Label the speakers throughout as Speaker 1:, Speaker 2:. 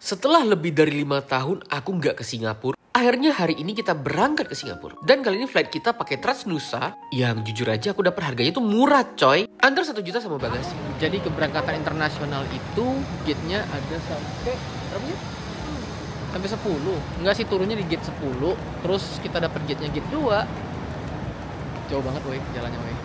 Speaker 1: Setelah lebih dari 5 tahun aku nggak ke Singapura, akhirnya hari ini kita berangkat ke Singapura. Dan kali ini flight kita pakai Transnusa, yang jujur aja aku dapat harganya tuh murah coy. Under 1 juta sama bagasi. Jadi keberangkatan internasional itu gate-nya ada sampai berapa ya? Sampai 10. Enggak sih, turunnya di gate 10. Terus kita dapat gate-nya gate 2. Jauh banget woi jalannya woi.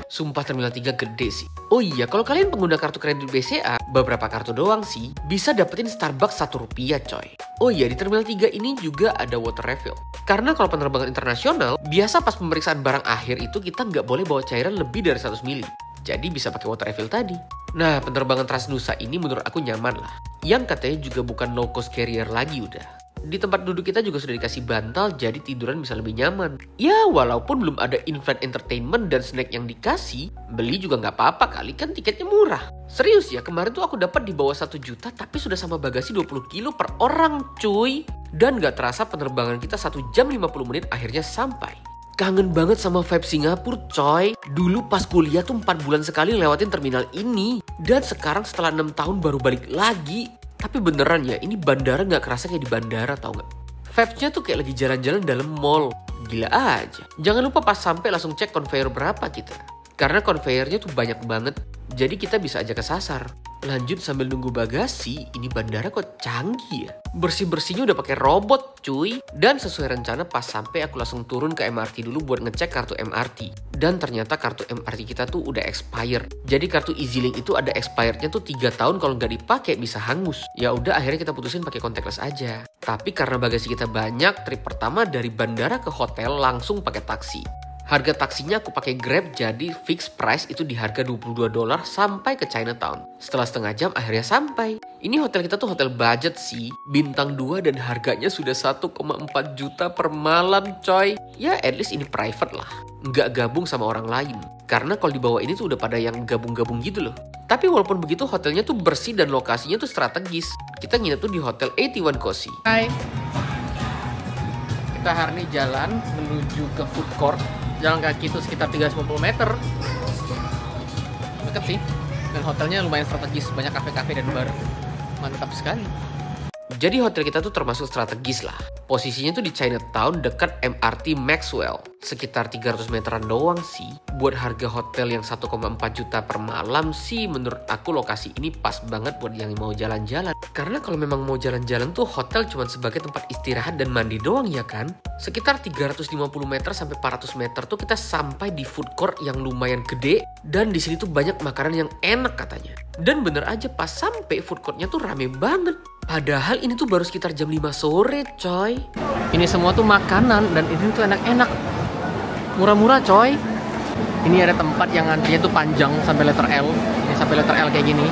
Speaker 1: Sumpah Terminal 3 gede sih. Oh iya, kalau kalian pengguna kartu kredit BCA, beberapa kartu doang sih, bisa dapetin Starbucks Rp1 coy. Oh iya, di Terminal 3 ini juga ada water refill. Karena kalau penerbangan internasional, biasa pas pemeriksaan barang akhir itu kita nggak boleh bawa cairan lebih dari 100 ml. Jadi bisa pakai water refill tadi. Nah, penerbangan Transnusa ini menurut aku nyaman lah. Yang katanya juga bukan low cost carrier lagi udah. Di tempat duduk kita juga sudah dikasih bantal, jadi tiduran bisa lebih nyaman. Ya, walaupun belum ada in-flight entertainment dan snack yang dikasih, beli juga nggak apa-apa kali, kan tiketnya murah. Serius ya, kemarin tuh aku dapat di bawah 1 juta, tapi sudah sama bagasi 20 kilo per orang cuy. Dan nggak terasa penerbangan kita 1 jam 50 menit akhirnya sampai. Kangen banget sama vibe Singapura coy. Dulu pas kuliah tuh 4 bulan sekali lewatin terminal ini. Dan sekarang setelah 6 tahun baru balik lagi. Tapi beneran ya, ini bandara gak kerasa kayak di bandara, tau gak? Vibes-nya tuh kayak lagi jalan-jalan dalam mall. Gila aja. Jangan lupa pas sampai langsung cek conveyor berapa kita. Karena conveyornya tuh banyak banget. Jadi kita bisa aja kesasar. Lanjut sambil nunggu bagasi, ini bandara kok canggih ya. Bersih-bersihnya udah pakai robot cuy. Dan sesuai rencana pas sampai aku langsung turun ke MRT dulu buat ngecek kartu MRT. Dan ternyata kartu MRT kita tuh udah expired. Jadi kartu EasyLink itu ada expirednya tuh 3 tahun, kalau nggak dipakai bisa hangus. Ya udah akhirnya kita putusin pakai contactless aja. Tapi karena bagasi kita banyak, trip pertama dari bandara ke hotel langsung pakai taksi. Harga taksinya aku pakai Grab, jadi fixed price itu di harga $22 sampai ke Chinatown. Setelah setengah jam akhirnya sampai. Ini hotel kita tuh hotel budget sih, bintang 2 dan harganya sudah 1,4 juta per malam coy. Ya at least ini private lah, nggak gabung sama orang lain. Karena kalau di bawah ini tuh udah pada yang gabung-gabung gitu loh. Tapi walaupun begitu hotelnya tuh bersih dan lokasinya tuh strategis. Kita nginep tuh di Hotel 81 Cozy. Hai. Kita hari ini jalan menuju ke food court. Jalan kaki itu sekitar 350 meter. Deket sih. Dan hotelnya lumayan strategis, banyak kafe-kafe dan bar. Mantap sekali. Jadi hotel kita tuh termasuk strategis lah. Posisinya tuh di Chinatown dekat MRT Maxwell. Sekitar 300 meteran doang sih. Buat harga hotel yang 1,4 juta per malam sih, menurut aku lokasi ini pas banget buat yang mau jalan-jalan. Karena kalau memang mau jalan-jalan tuh hotel cuma sebagai tempat istirahat dan mandi doang ya kan. Sekitar 350 meter sampai 400 meter tuh kita sampai di food court yang lumayan gede. Dan di sini tuh banyak makanan yang enak katanya. Dan bener aja pas sampai food courtnya tuh rame banget. Padahal ini tuh baru sekitar jam 5 sore coy. Ini semua tuh makanan dan ini tuh enak-enak. Murah-murah coy. Ini ada tempat yang antrinya tuh panjang sampai letter L. Ini sampai letter L kayak gini.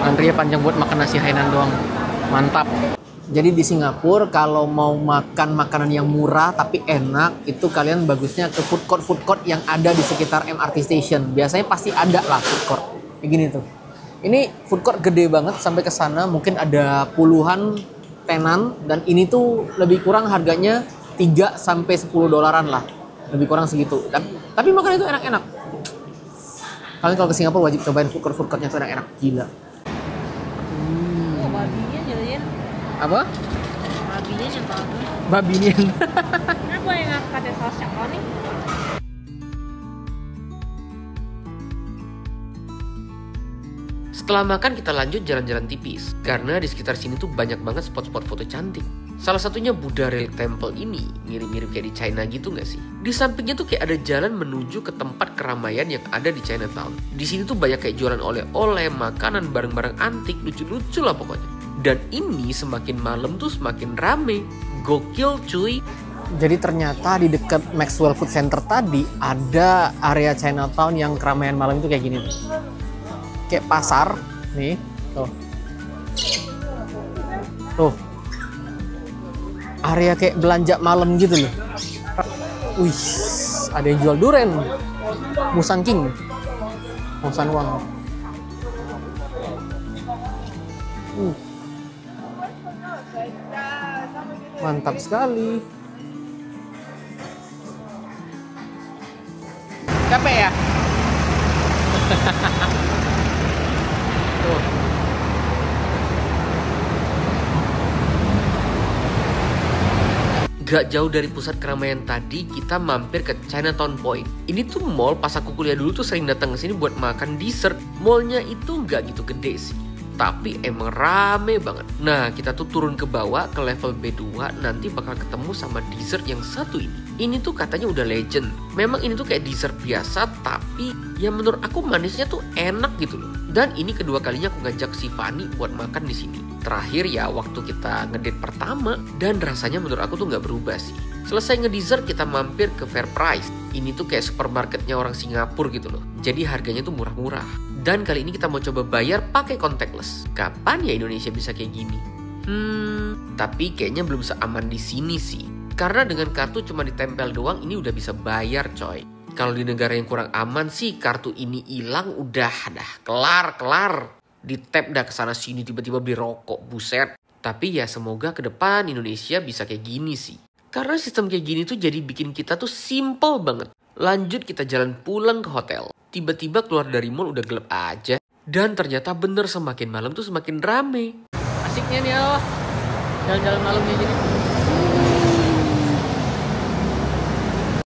Speaker 1: Antrinya panjang buat makan nasi Hainan doang. Mantap. Jadi di Singapura kalau mau makan makanan yang murah tapi enak, itu kalian bagusnya ke food court yang ada di sekitar MRT station. Biasanya pasti ada lah food court. Kayak gini tuh. Ini food court gede banget sampai ke sana, mungkin ada puluhan tenan dan ini tuh lebih kurang harganya 3 sampai 10 dolaran lah. Lebih kurang segitu. Tapi makan itu enak-enak. Kalian kalau ke Singapura wajib cobain food court-nya tuh enak-enak. Gila.
Speaker 2: Babinya jadinya.
Speaker 1: Apa?
Speaker 2: Babinya nyentuh.
Speaker 1: Babinya.
Speaker 2: Kenapa yang ada saus coklat nih?
Speaker 1: Setelah makan kita lanjut jalan-jalan tipis. Karena di sekitar sini tuh banyak banget spot-spot foto cantik. Salah satunya Buddha Relic Temple ini mirip-mirip kayak di China gitu gak sih? Di sampingnya tuh kayak ada jalan menuju ke tempat keramaian yang ada di Chinatown. Di sini tuh banyak kayak jualan oleh-oleh, makanan, barang-barang antik, lucu-lucu lah pokoknya. Dan ini semakin malam tuh semakin rame. Gokil cuy. Jadi ternyata di dekat Maxwell Food Center tadi ada area Chinatown yang keramaian malam itu kayak gini tuh. Kayak pasar nih, tuh area kayak belanja malam gitu loh. Wih, ada yang jual durian, Musang King, Musang Wang. Mantap sekali. Capek ya? Tuh. Gak jauh dari pusat keramaian tadi, kita mampir ke Chinatown Point. Ini tuh mall pas aku kuliah dulu tuh sering datang ke sini buat makan dessert. Mallnya itu gak gitu gede sih, tapi emang rame banget. Nah, kita tuh turun ke bawah ke level B2, nanti bakal ketemu sama dessert yang satu ini. Ini tuh katanya udah legend. Memang ini tuh kayak dessert biasa, tapi ya menurut aku manisnya tuh enak gitu loh. Dan ini kedua kalinya aku ngajak si Fanny buat makan di sini. Terakhir ya waktu kita ngedate pertama, dan rasanya menurut aku tuh nggak berubah sih. Selesai ngedessert, kita mampir ke Fair Price. Ini tuh kayak supermarketnya orang Singapura gitu loh. Jadi harganya tuh murah-murah. Dan kali ini kita mau coba bayar pakai contactless. Kapan ya Indonesia bisa kayak gini? Tapi kayaknya belum seaman di sini sih. Karena dengan kartu cuma ditempel doang, ini udah bisa bayar coy. Kalau di negara yang kurang aman sih, kartu ini hilang udah kelar. Di tap dah kesana sini, tiba-tiba beli rokok, buset. Tapi ya semoga ke depan Indonesia bisa kayak gini sih. Karena sistem kayak gini tuh jadi bikin kita tuh simple banget. Lanjut kita jalan pulang ke hotel. Tiba-tiba keluar dari mall udah gelap aja. Dan ternyata bener semakin malam tuh semakin rame.
Speaker 2: Asiknya nih ya, jalan-jalan malam kayak gini.